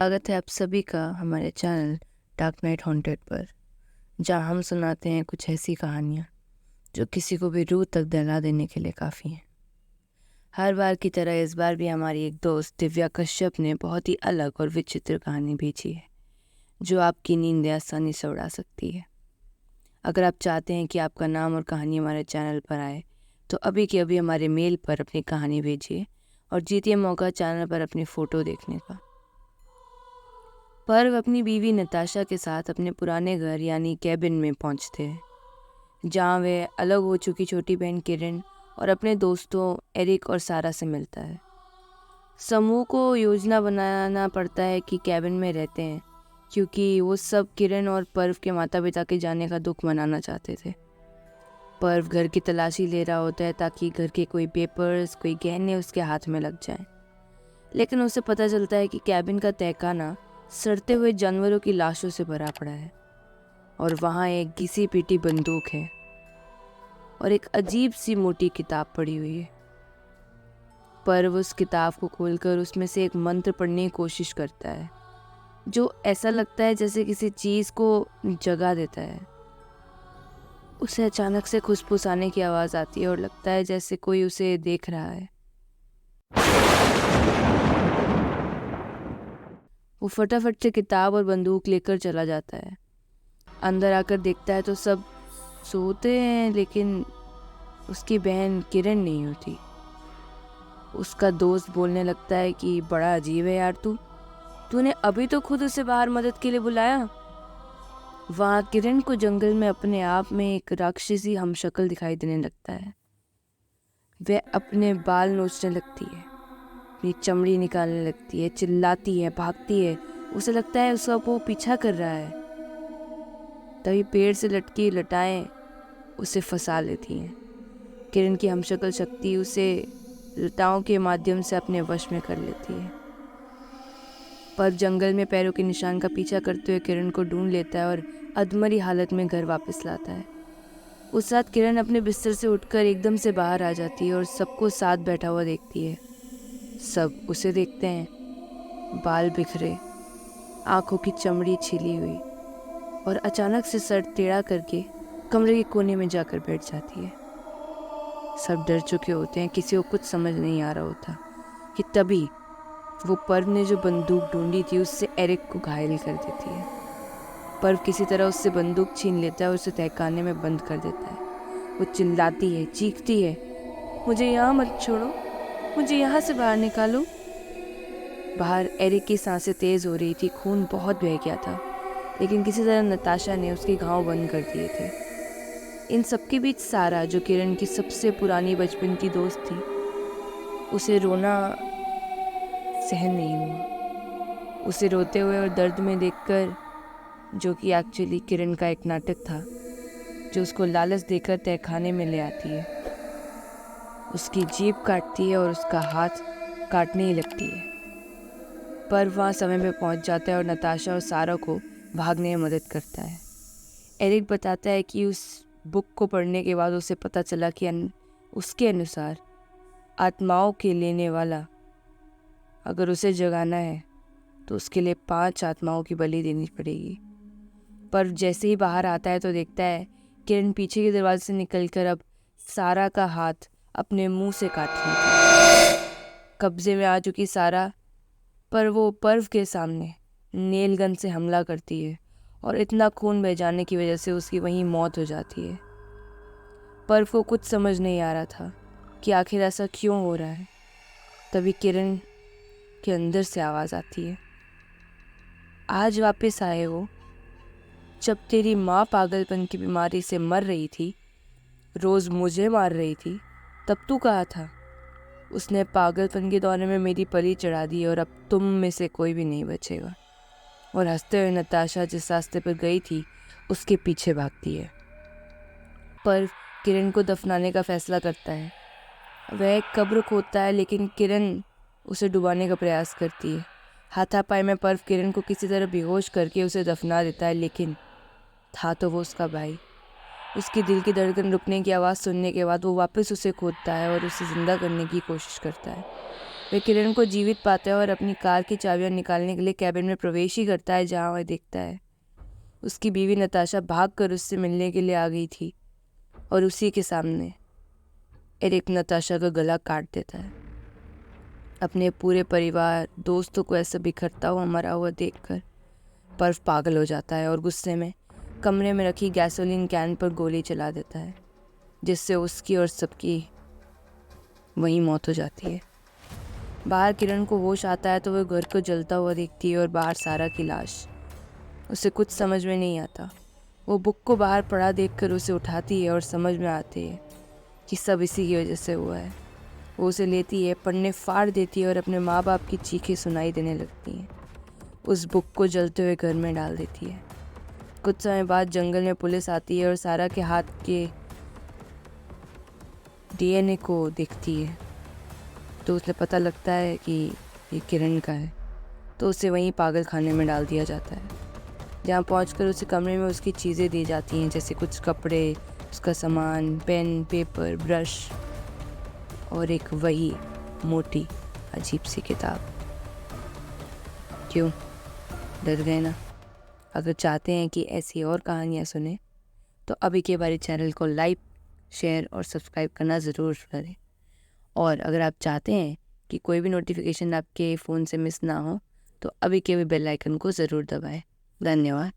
स्वागत है आप सभी का हमारे चैनल डार्क नाइट हॉन्टेड पर, जहां हम सुनाते हैं कुछ ऐसी कहानियां जो किसी को भी रूह तक दहला देने के लिए काफ़ी हैं। हर बार की तरह इस बार भी हमारी एक दोस्त दिव्या कश्यप ने बहुत ही अलग और विचित्र कहानी भेजी है जो आपकी नींदें आसानी से उड़ा सकती है। अगर आप चाहते हैं कि आपका नाम और कहानी हमारे चैनल पर आए तो अभी के अभी हमारे मेल पर अपनी कहानी भेजिए और जीतिए मौका चैनल पर अपनी फ़ोटो देखने का। पर्व अपनी बीवी नताशा के साथ अपने पुराने घर यानी कैबिन में पहुंचते हैं, जहां वे अलग हो चुकी छोटी बहन किरण और अपने दोस्तों एरिक और सारा से मिलता है। समूह को योजना बनाना पड़ता है कि कैबिन में रहते हैं, क्योंकि वो सब किरण और पर्व के माता पिता के जाने का दुख मनाना चाहते थे। पर्व घर की तलाशी ले रहा होता है ताकि घर के कोई पेपर्स, कोई गहने उसके हाथ में लग जाएं। लेकिन उसे पता चलता है कि कैबिन का तहखाना सड़ते हुए जानवरों की लाशों से भरा पड़ा है और वहाँ एक घिसी पीटी बंदूक है और एक अजीब सी मोटी किताब पड़ी हुई है। पर्व उस किताब को खोलकर उसमें से एक मंत्र पढ़ने की कोशिश करता है जो ऐसा लगता है जैसे किसी चीज़ को जगा देता है। उसे अचानक से खुसफुसाने की आवाज़ आती है और लगता है जैसे कोई उसे देख रहा है। वो फटाफट से किताब और बंदूक लेकर चला जाता है। अंदर आकर देखता है तो सब सोते हैं, लेकिन उसकी बहन किरण नहीं होती। उसका दोस्त बोलने लगता है कि बड़ा अजीब है यार, तूने अभी तो खुद उसे बाहर मदद के लिए बुलाया। वहाँ किरण को जंगल में अपने आप में एक राक्षसी हमशक्ल दिखाई देने लगता है। वह अपने बाल नोचने लगती है, अपनी चमड़ी निकालने लगती है, चिल्लाती है, भागती है। उसे लगता है उसका वो पीछा कर रहा है। तभी पेड़ से लटकी लटाएं उसे फंसा लेती हैं। किरण की हमशक्ल शक्ति उसे लताओं के माध्यम से अपने वश में कर लेती है। पर जंगल में पैरों के निशान का पीछा करते हुए किरण को ढूंढ लेता है और अधमरी हालत में घर वापस लाता है। उस रात किरण अपने बिस्तर से उठकर एकदम से बाहर आ जाती है और सबको साथ बैठा हुआ देखती है। सब उसे देखते हैं, बाल बिखरे, आंखों की चमड़ी छिली हुई, और अचानक से सर टेढ़ा करके कमरे के कोने में जाकर बैठ जाती है। सब डर चुके होते हैं, किसी को कुछ समझ नहीं आ रहा होता कि तभी वो पर्व ने जो बंदूक ढूंढी थी उससे एरिक को घायल कर देती है। पर्व किसी तरह उससे बंदूक छीन लेता है और उसे तहखाने में बंद कर देता है। वो चिल्लाती है, चीखती है, मुझे यहाँ मत छोड़ो, मुझे यहाँ से बाहर निकालो। बाहर एरिक की सांसें तेज हो रही थी, खून बहुत बह गया था, लेकिन किसी तरह नताशा ने उसके घाव बंद कर दिए थे। इन सबके बीच सारा, जो किरण की सबसे पुरानी बचपन की दोस्त थी, उसे रोना सहन नहीं हुआ। उसे रोते हुए और दर्द में देखकर, जो कि एक्चुअली किरण का एक नाटक था जो उसको लालच देकर तहखाने में ले आती है, उसकी जीभ काटती है और उसका हाथ काटने ही लगती है। पर वहाँ समय में पहुँच जाता है और नताशा और सारा को भागने में मदद करता है। एरिक बताता है कि उस बुक को पढ़ने के बाद उसे पता चला कि उसके अनुसार आत्माओं के लेने वाला अगर उसे जगाना है तो उसके लिए 5 आत्माओं की बलि देनी पड़ेगी। पर जैसे ही बाहर आता है तो देखता है किरण पीछे के दरवाजे से निकलकर अब सारा का हाथ अपने मुंह से काट रही थी। कब्जे में आ चुकी सारा पर वो पर्व के सामने नेल गन से हमला करती है और इतना खून बह जाने की वजह से उसकी वहीं मौत हो जाती है। पर्व को कुछ समझ नहीं आ रहा था कि आखिर ऐसा क्यों हो रहा है। तभी किरण के अंदर से आवाज़ आती है, आज वापस आए हो? जब तेरी माँ पागलपन की बीमारी से मर रही थी, रोज़ मुझे मार रही थी, तब तू कहा था उसने पागलपन के दौरे में मेरी बलि चढ़ा दी और अब तुम में से कोई भी नहीं बचेगा। और हंसते हुए नताशा जिस रास्ते पर गई थी उसके पीछे भागती है। पर किरण को दफनाने का फैसला करता है। वह एक कब्र खोदता है, लेकिन किरण उसे डुबाने का प्रयास करती है। हाथापाई में पर्व किरण को किसी तरह बेहोश करके उसे दफना देता है, लेकिन था तो वो उसका भाई। उसकी दिल की धड़कन रुकने की आवाज़ सुनने के बाद वो वापस उसे खोदता है और उसे ज़िंदा करने की कोशिश करता है। वह किरण को जीवित पाता है और अपनी कार की चाबियां निकालने के लिए कैबिन में प्रवेश ही करता है, जहां वह देखता है उसकी बीवी नताशा भागकर उससे मिलने के लिए आ गई थी और उसी के सामने एरिक नताशा का गला काट देता है। अपने पूरे परिवार दोस्तों को ऐसा बिखरता हुआ मरा हुआ देखकर पर्व पागल हो जाता है और गुस्से में कमरे में रखी गैसोलीन कैन पर गोली चला देता है, जिससे उसकी और सबकी वहीं मौत हो जाती है। बाहर किरण को होश आता है तो वह घर को जलता हुआ देखती है और बाहर सारा की लाश। उसे कुछ समझ में नहीं आता। वो बुक को बाहर पड़ा देखकर उसे उठाती है और समझ में आती है कि सब इसी की वजह से हुआ है। वो उसे लेती है, पन्ने फाड़ देती है और अपने माँ बाप की चीखें सुनाई देने लगती हैं। उस बुक को जलते हुए घर में डाल देती है। कुछ समय बाद जंगल में पुलिस आती है और सारा के हाथ के डीएनए को देखती है, तो उसे पता लगता है कि ये किरण का है। तो उसे वहीं पागल खाने में डाल दिया जाता है, जहाँ पहुंचकर उसे कमरे में उसकी चीज़ें दी जाती हैं, जैसे कुछ कपड़े, उसका सामान, पेन, पेपर, ब्रश और एक वही मोटी अजीब सी किताब। क्यों डर गए ना? अगर चाहते हैं कि ऐसी और कहानियाँ सुने तो अभी के बारे चैनल को लाइक, शेयर और सब्सक्राइब करना ज़रूर करें। और अगर आप चाहते हैं कि कोई भी नोटिफिकेशन आपके फ़ोन से मिस ना हो तो अभी के भी बेल आइकन को ज़रूर दबाएं। धन्यवाद।